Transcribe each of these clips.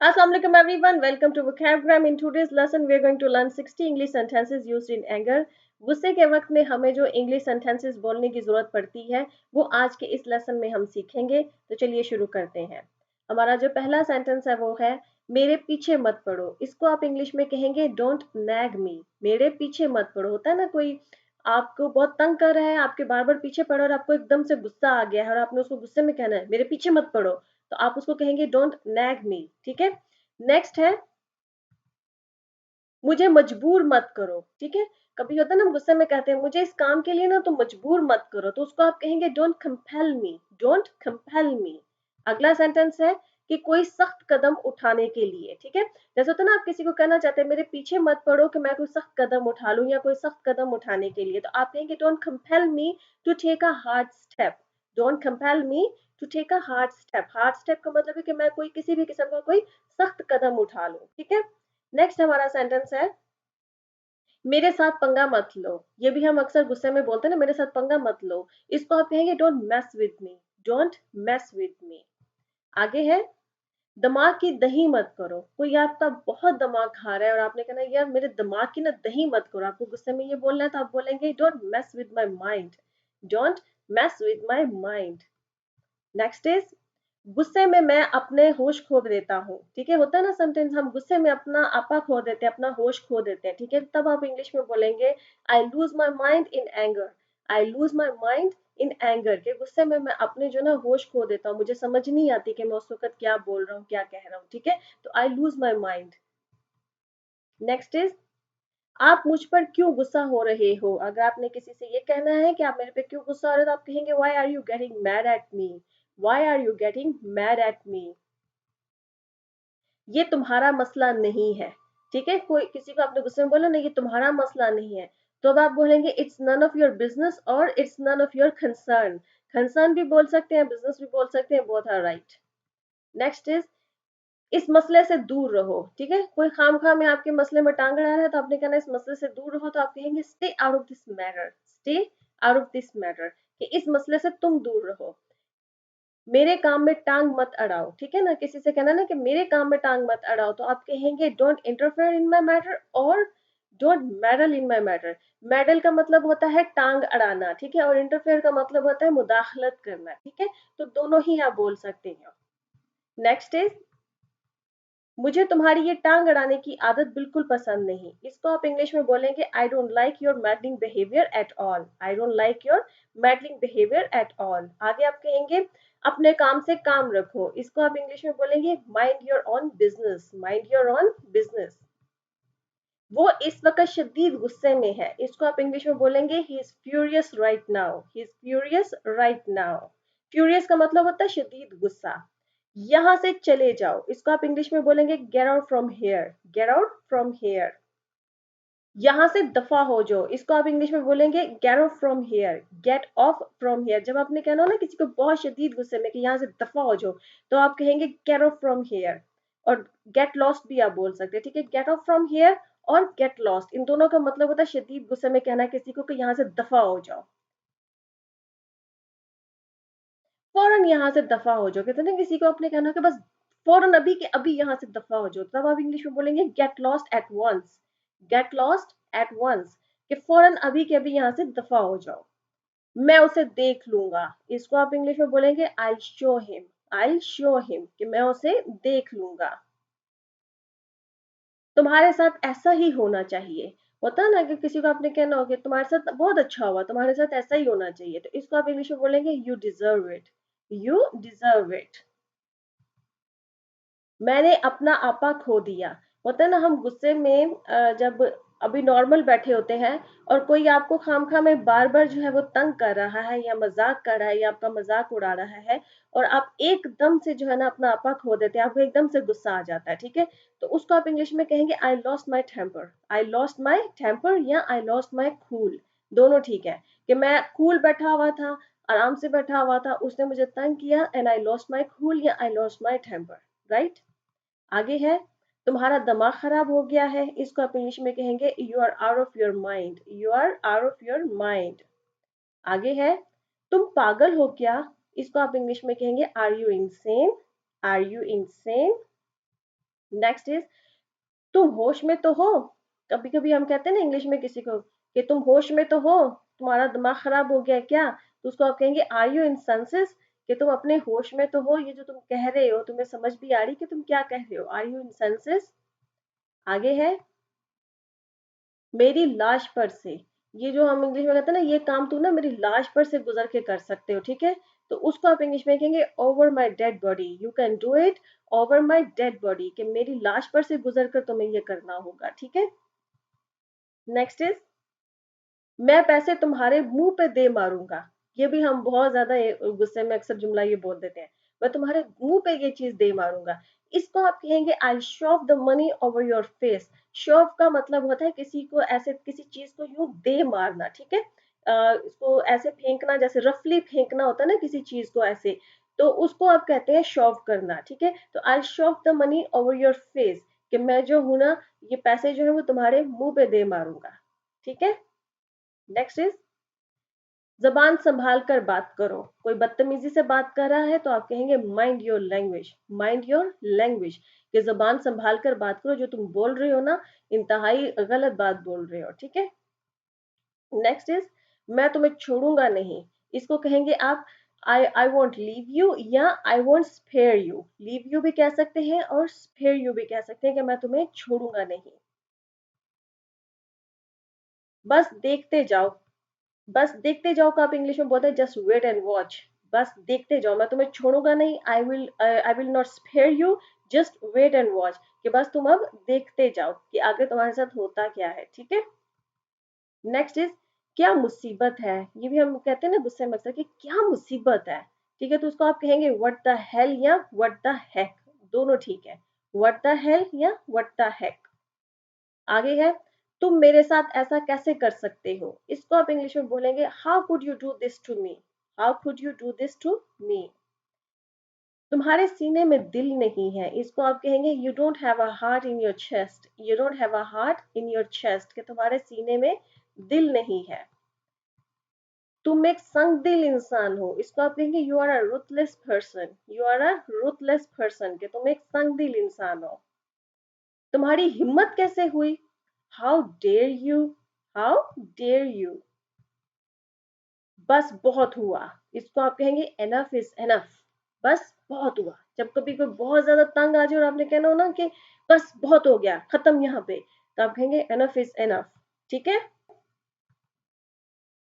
Assalamualaikum everyone. Welcome to Vocabgram. In today's lesson, we are going to learn 60 English sentences used in anger. गुस्से के वक्त में हमें जो इंग्लिश सेंटेंसेस बोलने की जरूरत पड़ती है वो आज के इस लेसन में हम सीखेंगे। तो चलिए शुरू करते हैं। हमारा जो पहला सेंटेंस है वो है मेरे पीछे मत पड़ो। इसको आप इंग्लिश में कहेंगे डोंट नैग मी। मेरे पीछे मत पड़ो। होता है ना कोई आपको बहुत तंग कर रहा है, आपके बार बार पीछे पड़ो और आपको एकदम से गुस्सा आ गया है और आपने उसको गुस्से में कहना है मेरे पीछे मत पड़ो, तो आप उसको कहेंगे डोंट नैग मी। ठीक है। नेक्स्ट है मुझे मजबूर मत करो। ठीक है। कभी होता है ना हम गुस्से में कहते हैं मुझे इस काम के लिए ना तो मजबूर मत करो, तो उसको आप कहेंगे don't compel me. Don't compel me. अगला सेंटेंस है कि कोई सख्त कदम उठाने के लिए। ठीक है। जैसे होता है ना आप किसी को कहना चाहते हैं मेरे पीछे मत पड़ो कि मैं कोई सख्त कदम उठा लूं या कोई सख्त कदम उठाने के लिए, तो आप कहेंगे don't compel me to take a hard step. Don't compel me to take a hard step. Hard step का मतलब है कि मैं कोई किसी भी किस्म का कोई सख्त कदम उठा लूं। ठीक है। नेक्स्ट हमारा सेंटेंस है मेरे साथ पंगा मत लो। ये भी हम अक्सर गुस्से में बोलते हैं ना मेरे साथ पंगा मत लो। इसको आप कहेंगे don't mess with me. Don't mess with me. आगे है दिमाग की दही मत करो। कोई आपका बहुत दिमाग खा रहा है और आपने कहना यार मेरे दिमाग की ना दही मत करो, आपको गुस्से में ये बोलना है तो आप बोलेंगे don't mess with my mind. Don't mess with my mind. Next is गुस्से में मैं अपने होश खो देता हूँ। ठीक है। होता है ना समटाइम्स हम गुस्से में अपना आपा खो देते हैं, अपना होश खो देते हैं। ठीक है। तब आप इंग्लिश में बोलेंगे I lose my mind in anger. I lose my mind in anger के गुस्से में मैं अपने जो ना होश खो देता हूँ, मुझे समझ नहीं आती कि मैं उस वक्त क्या बोल रहा हूँ क्या कह रहा हूँ। ठीक है। तो I lose my mind. Next is आप मुझ पर क्यों गुस्सा हो रहे हो। अगर आपने किसी से ये कहना है कि आप मेरे पे क्यों गुस्सा हो रहे हो तो आप कहेंगे why are you getting mad at me. Why are you getting mad at me. ये तुम्हारा मसला नहीं है। ठीक है। कोई किसी को आपने गुस्से में बोला नहीं ये तुम्हारा मसला नहीं है, तो अब आप बोलेंगे it's none of your business और it's none of your concern. Concern भी बोल सकते हैं, बिजनेस भी बोल सकते हैं, both are right. Next is इस मसले से दूर रहो। ठीक है। कोई खामखा में आपके मसले में टांग अड़ा रहा है तो आपने कहना इस मसले से दूर रहो, तो आप कहेंगे stay out of this matter. Stay out of this matter कि इस मसले से तुम दूर रहो। मेरे काम में टांग मत अड़ाओ। ठीक है ना। किसी से कहना ना कि मेरे काम में टांग मत अड़ाओ, तो आप कहेंगे don't interfere in my matter और don't meddle in my matter. Meddle का मतलब होता है टांग अड़ाना। ठीक है। और इंटरफेयर का मतलब होता है मुदाखलत करना। ठीक है। तो दोनों ही आप बोल सकते हैं। नेक्स्ट इज मुझे तुम्हारी ये टांग अड़ाने की आदत बिल्कुल पसंद नहीं। इसको आप इंग्लिश में बोलेंगे I don't like your meddling behaviour at all. I don't like your meddling behaviour at all. आगे आप कहेंगे अपने काम से काम रखो। इसको आप इंग्लिश में बोलेंगे mind your on business. Mind your on business. वो इस वक्त शदीद गुस्से में है। इसको आप इंग्लिश में बोलेंगे he is furious right now. He is furious right now. Furious का मतलब होता है शदीद गुस्सा। यहां से चले जाओ। इसको आप इंग्लिश में बोलेंगे get out from here. Get out from here. यहां से दफा हो जाओ। इसको आप इंग्लिश में बोलेंगे get off from here. Get off from here. जब आपने कहना हो ना किसी को बहुत शदीद गुस्से में कि यहाँ से दफा हो जाओ, तो आप कहेंगे गेट ऑफ फ्रॉम हेयर। और गेट लॉस्ट भी आप बोल सकते हैं। ठीक है। गेट ऑफ फ्रॉम हेयर और गेट लॉस्ट, इन दोनों का मतलब होता है शदीद गुस्से में कहना किसी को कि यहाँ से दफा हो जाओ। फौरन यहाँ से दफा हो जाओ। कहते हैं ना किसी को अपने कहना कि बस फौरन अभी के अभी यहाँ से दफा हो जाओ, तब आप इंग्लिश में बोलेंगे get lost at once. Get lost at once कि फौरन अभी के अभी यहाँ से दफा हो जाओ। मैं उसे देख लूंगा। इसको आप इंग्लिश में बोलेंगे I show him. I show him कि मैं उसे देख लूंगा। तुम्हारे साथ ऐसा ही होना चाहिए। होता है ना कि किसी को आपने कहना हो कि तुम्हारे साथ बहुत अच्छा हुआ, तुम्हारे साथ ऐसा ही होना चाहिए, तो इसको आप इंग्लिश में बोलेंगे you deserve it. You deserve it. मैंने अपना आपा खो दिया। होता है ना हम गुस्से में जब अभी नॉर्मल बैठे होते हैं और कोई आपको खामखा में बार बार जो है वो तंग कर रहा है या मजाक कर रहा है या आपका मजाक उड़ा रहा है और आप एकदम से जो है ना अपना आपा खो देते हैं, आपको एकदम से गुस्सा आ जाता है। ठीक है। तो उसको आप इंग्लिश में कहेंगे I lost my temper. I lost my temper या आई लॉस्ट माई कूल। दोनों ठीक है कि मैं कूल बैठा हुआ था, आराम से बैठा हुआ था, उसने मुझे तंग किया and I lost my cool या I lost my temper. Right. आगे है तुम्हारा दिमाग खराब हो गया है। इसको आप इंग्लिश में कहेंगे you are out of your mind. You are out of your mind. आगे है तुम पागल हो क्या। इसको आप इंग्लिश में कहेंगे are you insane. Are you insane. Next is तुम होश में तो हो। कभी कभी हम कहते हैं ना इंग्लिश में किसी को कि तुम होश में तो हो, तुम्हारा दिमाग खराब हो गया क्या, तो उसको आप कहेंगे आर यू इन सेंसेस, कि तुम अपने होश में तो हो, ये जो तुम कह रहे हो तुम्हें समझ भी आ रही कि तुम क्या कह रहे हो, आर यू इन सेंसेस। आगे है मेरी लाश पर से। ये जो हम इंग्लिश में कहते हैं ना, ये काम तू ना मेरी लाश पर से गुजर के कर सकते हो, ठीक है। तो उसको आप इंग्लिश में कहेंगे over my dead body, you can do it over my dead body, कि मेरी लाश पर से गुजर कर तुम्हें ये करना होगा, ठीक है। नेक्स्ट इज मैं पैसे तुम्हारे मुंह पे दे मारूंगा। ये भी हम बहुत ज्यादा गुस्से में अक्सर जुमला ये बोल देते हैं, मैं तुम्हारे मुंह पे ये चीज दे मारूंगा। इसको आप कहेंगे I shove the money over your face. Shove का मतलब होता है किसी को ऐसे किसी चीज को यूं दे मारना, ठीक है। इसको ऐसे फेंकना, जैसे रफली फेंकना होता है ना किसी चीज को ऐसे, तो उसको आप कहते हैं शॉव करना, ठीक है। तो I shove the money over your face, कि मैं जो हूं ना, ये पैसे जो है वो तुम्हारे मुंह पे दे मारूंगा, ठीक है। नेक्स्ट इज जबान संभाल कर बात करो। कोई बदतमीजी से बात कर रहा है तो आप कहेंगे mind your language, mind your language, कि जबान संभाल कर बात करो, जो तुम बोल रहे हो ना इंतहाई गलत बात बोल रहे हो, ठीक है। नेक्स्ट इज मैं तुम्हें छोड़ूंगा नहीं। इसको कहेंगे आप आई वॉन्ट लीव यू, या I won't spare you. Leave you भी कह सकते हैं और स्पेयर यू भी कह सकते हैं, कि मैं तुम्हें छोड़ूंगा नहीं। बस देखते जाओ। बस देखते जाओ का आप इंग्लिश में बोलते हैं जस्ट वेट एंड वॉच। बस देखते जाओ, मैं तुम्हें छोड़ूंगा नहीं, I will not spare you, just wait and watch, कि बस तुम अब देखते जाओ कि आगे तुम्हारे साथ होता क्या है, ठीक है। नेक्स्ट इज क्या मुसीबत है। ये भी हम कहते हैं ना गुस्से में अक्सर कि क्या मुसीबत है, ठीक है। तो उसको आप कहेंगे व्हाट द हेल या व्हाट द हेक, दोनों ठीक है, व्हाट द हेल या व्हाट द हेक। आगे है तुम मेरे साथ ऐसा कैसे कर सकते हो। इसको आप इंग्लिश में बोलेंगे how could you do this to me, how could you do this to me. तुम्हारे सीने में दिल नहीं है। इसको आप कहेंगे you don't have a heart in your chest, you don't have a heart in your chest, कि तुम्हारे सीने में दिल नहीं है। तुम एक संग दिल इंसान हो। इसको आप कहेंगे you are a ruthless person, you are a ruthless person, कि तुम एक संग दिल इंसान हो। तुम्हारी हिम्मत कैसे हुई, how dare you, how dare you. बस बहुत हुआ। इसको आप कहेंगे एनफ इज एनफ, बस बहुत हुआ। जब कभी कोई बहुत ज्यादा तंग आ जाए और आपने कहना हो ना कि बस बहुत हो गया खत्म यहाँ पे, तो आप कहेंगे एनफ इज एनफ, ठीक है।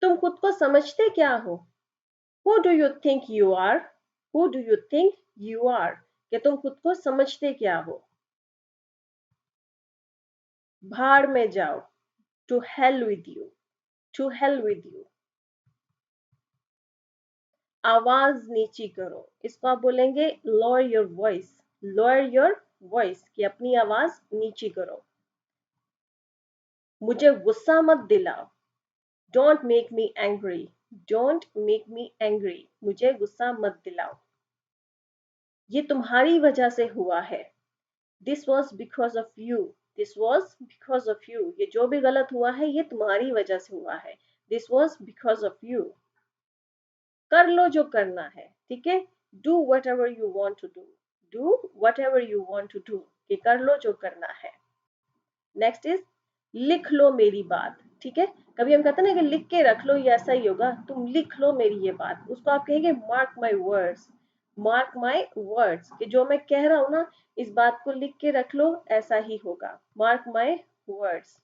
तुम खुद को समझते क्या हो, who do you think you are, who do you think you are, कि तुम खुद को समझते क्या हो। भाड़ में जाओ, to hell with you, to hell with you. आवाज नीची करो। इसको आप बोलेंगे lower your voice, lower your voice, कि अपनी आवाज नीची करो। मुझे गुस्सा मत दिलाओ, don't make me angry, don't make me angry, मुझे गुस्सा मत दिलाओ। ये तुम्हारी वजह से हुआ है, this was because of you, this was because of you, ये जो भी गलत हुआ है ये तुम्हारी वजह से हुआ है, this was because of you. कर लो जो करना है, ठीक है। Do whatever you want to do, do whatever you want to do, कि कर लो जो करना है। नेक्स्ट इज लिख लो मेरी बात, ठीक है। कभी हम कहते हैं ना कि लिख के रख लो ये ऐसा ही होगा, तुम लिख लो मेरी ये बात। उसको आप कहेंगे mark my words, mark my words, कि जो मैं कह रहा हूं ना इस बात को लिख के रख लो, ऐसा ही होगा, मार्क माई वर्ड्स।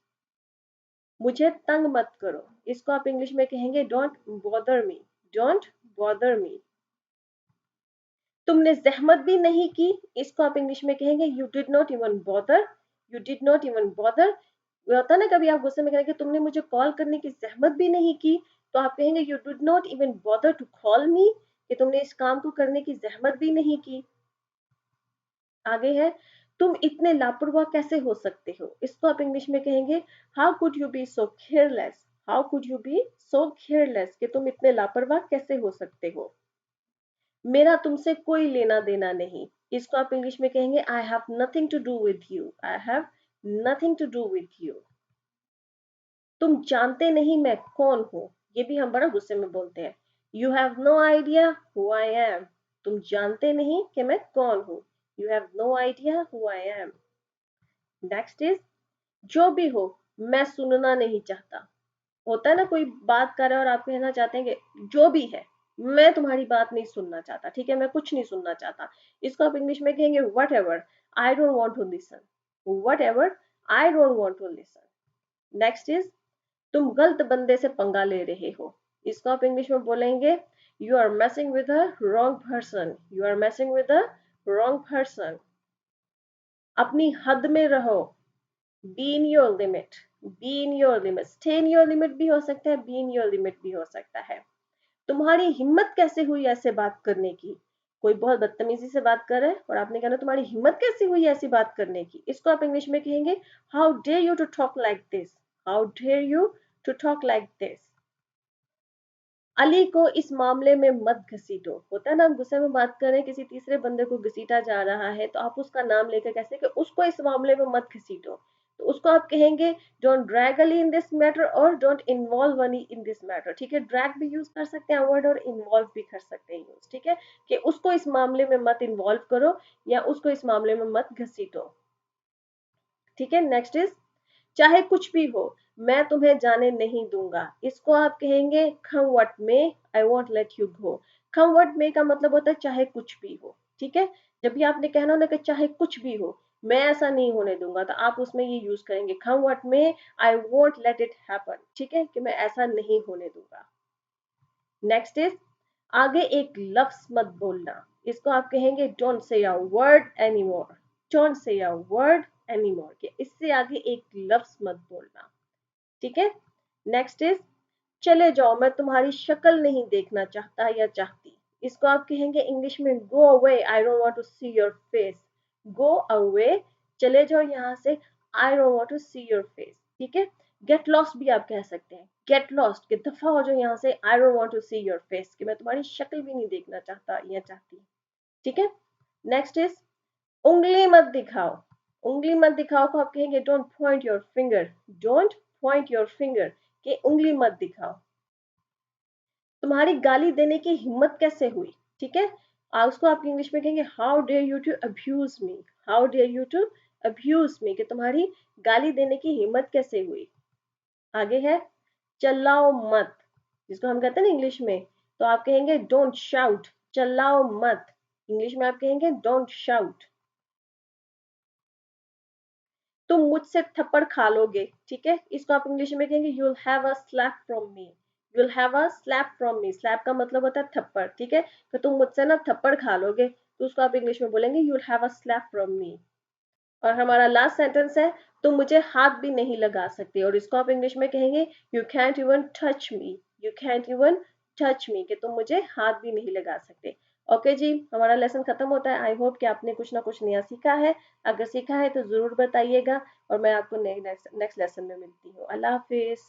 मुझे तंग मत करो। इसको आप इंग्लिश में कहेंगे don't bother me, don't bother me. तुमने जहमत भी नहीं की। इसको आप इंग्लिश में कहेंगे you did not even bother, you did not even bother. होता ना कभी आप गुस्से में कहेंगे तुमने मुझे कॉल करने की जहमत भी नहीं की, तो आप कहेंगे you did not even bother to call me, कि तुमने इस काम को करने की जहमत भी नहीं की। आगे है तुम इतने लापरवाह कैसे हो सकते हो। इसको आप इंग्लिश में कहेंगे how could you be so careless, how could you be so careless, कि तुम इतने लापरवाह कैसे हो सकते हो। मेरा तुमसे कोई लेना देना नहीं। इसको आप इंग्लिश में कहेंगे I have nothing to do with you, I have nothing to do with you. तुम जानते नहीं मैं कौन हूं। ये भी हम बड़ा गुस्से में बोलते हैं, you have no idea who I am. तुम जानते नहीं कि मैं कौन हूं, you have no idea who I am. Next is जो भी हो मैं सुनना नहीं चाहता। होता है ना, कोई बात कर रहा है और आप कहना चाहते हैं कि जो भी है मैं तुम्हारी बात नहीं सुनना चाहता, ठीक है, मैं कुछ नहीं सुनना चाहता। इसको आप इंग्लिश में कहेंगे whatever I don't want to listen. Whatever I don't want to listen. Next is तुम गलत बंदे से पंगा ले रहे हो। इसको आप इंग्लिश में बोलेंगे you are messing with a wrong person. You are messing with a wrong person. अपनी हद में रहो। Be in your limit. Be in your limit, stay in your limit भी हो सकता है, बी इन योर लिमिट भी हो सकता है। तुम्हारी हिम्मत कैसे हुई ऐसे बात करने की। कोई बहुत बदतमीजी से बात कर रहा है और आपने कहना तुम्हारी हिम्मत कैसे हुई ऐसी बात करने की। इसको आप इंग्लिश में कहेंगे how dare you to talk like this. How dare you to talk like this. Ali को इस मामले में मत घसीटो। होता है ना, हम गुस्से में बात कर रहे हैं, किसी तीसरे बंदे को घसीटा जा रहा है तो आप उसका नाम लेकर कैसे कि उसको इस मामले में मत घसीटो। तो उसको आप कहेंगे don't drag Ali in this matter और don't involve Ali in this matter. ठीक है, ड्रैग भी यूज कर सकते हैं वर्ड और इन्वॉल्व भी कर सकते हैं यूज। ठीक है, कि उसको इस मामले में मत इन्वॉल्व करो या उसको इस मामले में मत घसीटो। ठीक है, नेक्स्ट इज चाहे कुछ भी हो मैं तुम्हें जाने नहीं दूंगा। इसको आप कहेंगे come what may I won't let you go। come what may का मतलब होता है चाहे कुछ भी हो। ठीक है, जब भी आपने कहना ना कि चाहे कुछ भी हो मैं ऐसा नहीं होने दूंगा तो आप उसमें ये यूज करेंगे come what may I won't let it happen। ठीक है, कि मैं ऐसा नहीं होने दूंगा। नेक्स्ट इज आगे एक लफ्ज मत बोलना। इसको आप कहेंगे don't say a word anymore. Don't say a word anymore, कि इससे आगे एक लफ्ज मत बोलना। ठीक है, नेक्स्ट इज चले जाओ मैं तुम्हारी शक्ल नहीं देखना चाहता या चाहती। इसको आप कहेंगे इंग्लिश में go away I don't want to see your face. Go away, चले जाओ यहाँ से, I don't want to see your face. ठीक है, गेट लॉस्ट भी आप कह सकते हैं, गेट लॉस्ट कि दफा हो जाओ यहाँ से, I don't want to see your face कि मैं तुम्हारी शक्ल भी नहीं देखना चाहता या चाहती। ठीक है, नेक्स्ट इज उंगली मत दिखाओ। उंगली मत दिखाओ को आप कहेंगे don't point your finger. Don't point your finger, कि उंगली मत दिखाओ। तुम्हारी गाली देने की हिम्मत कैसे हुई। ठीक है, उसको आप इंग्लिश में कहेंगे how dare you to abuse me. How dare you to abuse me, कि तुम्हारी गाली देने की हिम्मत कैसे हुई। आगे है चिल्लाओ मत। जिसको हम कहते हैं ना इंग्लिश में, तो आप कहेंगे डोंट शाउट। चिल्लाओ मत, इंग्लिश में आप कहेंगे डोंट शाउट। तुम मुझसे थप्पड़ खा लोगे। ठीक है, इसको आप इंग्लिश में कहेंगे you will have a slap from me. You will have a slap from me, slap का मतलब होता है थप्पड़। ठीक है, तो तुम मुझसे ना थप्पड़ खा लोगे तो उसको आप इंग्लिश में बोलेंगे you will have a slap from मी। और हमारा लास्ट सेंटेंस है तुम मुझे हाथ भी नहीं लगा सकते, और इसको आप इंग्लिश में कहेंगे you can't even touch me. You can't even touch me, कि तुम मुझे हाथ भी नहीं लगा सकते। ओके जी, हमारा लेसन खत्म होता है। आई होप कि आपने कुछ ना कुछ नया सीखा है। अगर सीखा है तो जरूर बताइएगा और मैं आपको नेक्स्ट लेसन में मिलती हूँ। अल्लाह हाफिज।